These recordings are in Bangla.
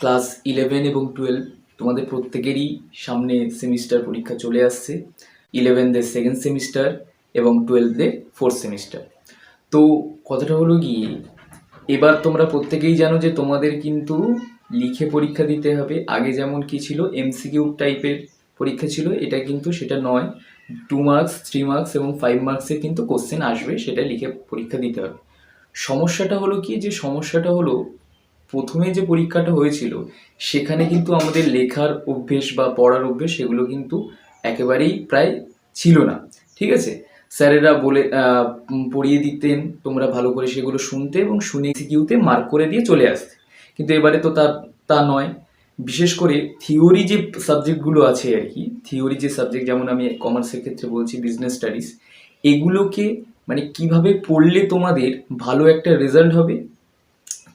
ক্লাস 11 এবং 12 তোমাদের প্রত্যেকেরই সামনে সেমিস্টার পরীক্ষা চলে আসছে। 11দের সেকেন্ড সেমিস্টার এবং 12দের ফোর্থ সেমিস্টার। তো কথাটা হলো গিয়ে, এবার তোমরা প্রত্যেকেই জানো যে তোমাদের কিন্তু লিখে পরীক্ষা দিতে হবে। আগে যেমন কি ছিল, এমসিকিউ টাইপের পরীক্ষা ছিল, এটা কিন্তু সেটা নয়। 2 মার্কস, 3 মার্কস এবং 5 মার্কসের কিন্তু কোশ্চেন আসবে, সেটা লিখে পরীক্ষা দিতে হবে। সমস্যাটা হলো কি, যে সমস্যাটা হলো প্রথমে যে পরীক্ষাটা হয়েছিল সেখানে কিন্তু আমাদের লেখার অভ্যেস বা পড়ার অভ্যেস সেগুলো কিন্তু একেবারেই প্রায় ছিল না। ঠিক আছে, স্যারেরা পড়িয়ে দিতেন, তোমরা ভালো করে সেগুলো শুনতে এবং শুনে সিকিউতে মার্ক করে দিয়ে চলে আসতে। কিন্তু এবারে তো তা নয়। বিশেষ করে থিওরি যে সাবজেক্টগুলো আছে আর কি, থিওরি যে সাবজেক্ট, যেমন আমি কমার্সের ক্ষেত্রে বলছি বিজনেস স্টাডিজ, এগুলোকে মানে কিভাবে পড়লে তোমাদের ভালো একটা রেজাল্ট হবে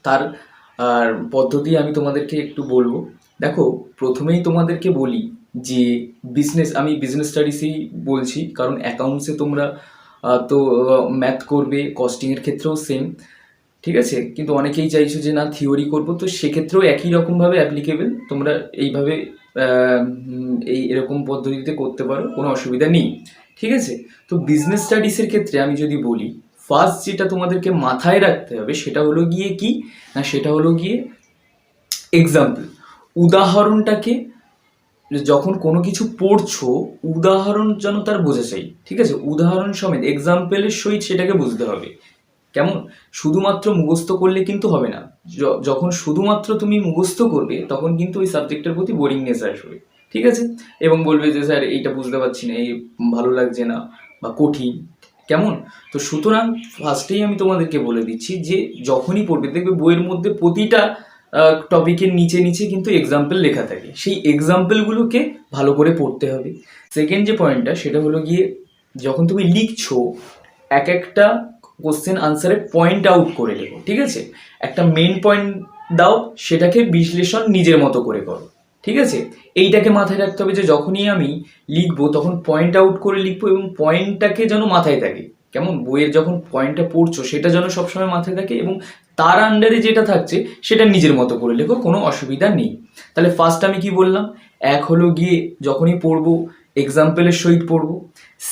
তার পদ্ধতি আমি তোমাদেরকে একটু বলবো। দেখো, প্রথমেই তোমাদেরকে বলি যে আমি বিজনেস স্টাডিজেই বলছি, কারণ অ্যাকাউন্টসে তোমরা তো ম্যাথ করবে, কস্টিংয়ের ক্ষেত্রেও সেম। ঠিক আছে, কিন্তু অনেকেই চাইছো যে না থিওরি করবো, তো সেক্ষেত্রেও একই রকমভাবে অ্যাপ্লিকেবল। তোমরা এইভাবে এরকম পদ্ধতিতে করতে পারো, কোনো অসুবিধা নেই। ঠিক আছে, তো বিজনেস স্টাডিজের ক্ষেত্রে আমি যদি বলি, ফার্স্ট যেটা তোমাদেরকে মাথায় রাখতে হবে সেটা হলো গিয়ে কি না, সেটা হলো গিয়ে এক্সাম্পল। উদাহরণটাকে যখন কোনো কিছু পড়ছো, উদাহরণ যেন তার বোঝা চাই। ঠিক আছে, উদাহরণ সমেত এক্সাম্পলের সহিত সেটাকে বুঝতে হবে। কেমন, শুধুমাত্র মুখস্থ করলে কিন্তু হবে না। যখন শুধুমাত্র তুমি মুখস্থ করবে তখন কিন্তু ওই সাবজেক্টের প্রতি বোরিংনেস আসবে। ঠিক আছে, এবং বলবে যে স্যার এইটা বুঝতে পারছি না, এই ভালো লাগছে না বা কঠিন। কেমন, তো সুতরাং ফার্স্টেই আমি তোমাদেরকে বলে দিচ্ছি যে যখনই পড়বে দেখবে বইয়ের মধ্যে প্রতিটা টপিকের নিচে নিচে কিন্তু এক্সাম্পল লেখা থাকে, সেই এক্সাম্পলগুলোকে ভালো করে পড়তে হবে। সেকেন্ড যে পয়েন্টটা সেটা হলো গিয়ে, যখন তুমি লিখছো এক একটা কোশ্চেন আনসারে পয়েন্ট আউট করে লেখো। ঠিক আছে, একটা মেন পয়েন্ট দাও, সেটাকে বিশ্লেষণ নিজের মতো করে করো। ঠিক আছে, এইটাকে মাথায় রাখতে হবে যে যখনই আমি লিখবো তখন পয়েন্ট আউট করে লিখবো এবং পয়েন্টটাকে যেন মাথায় থাকে। কেমন, বইয়ের যখন পয়েন্টটা পড়ছো সেটা যেন সবসময় মাথায় থাকে এবং তার আন্ডারে যেটা থাকছে সেটা নিজের মতো করে লেখো, কোনো অসুবিধা নেই। তাহলে ফার্স্ট আমি কি বললাম, এক হলো গিয়ে যখনই পড়বো এক্সাম্পলের সহিত পড়বো।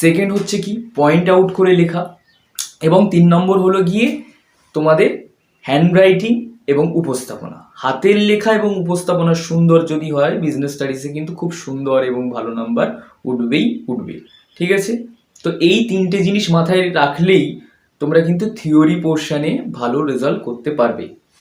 সেকেন্ড হচ্ছে কি, পয়েন্ট আউট করে লেখা। এবং 3 নম্বর হলো গিয়ে তোমাদের হ্যান্ডরাইটিং এবং উপস্থাপনা। হাতের লেখা এবং উপস্থাপনা সুন্দর যদি হয়, বিজনেস স্টাডিজে কিন্তু খুব সুন্দর এবং ভালো নাম্বার উঠবেই উঠবে। ঠিক আছে, তো এই 3টে জিনিস মাথায় রাখলেই তোমরা কিন্তু থিওরি পোর্শনে ভালো রেজাল্ট করতে পারবে।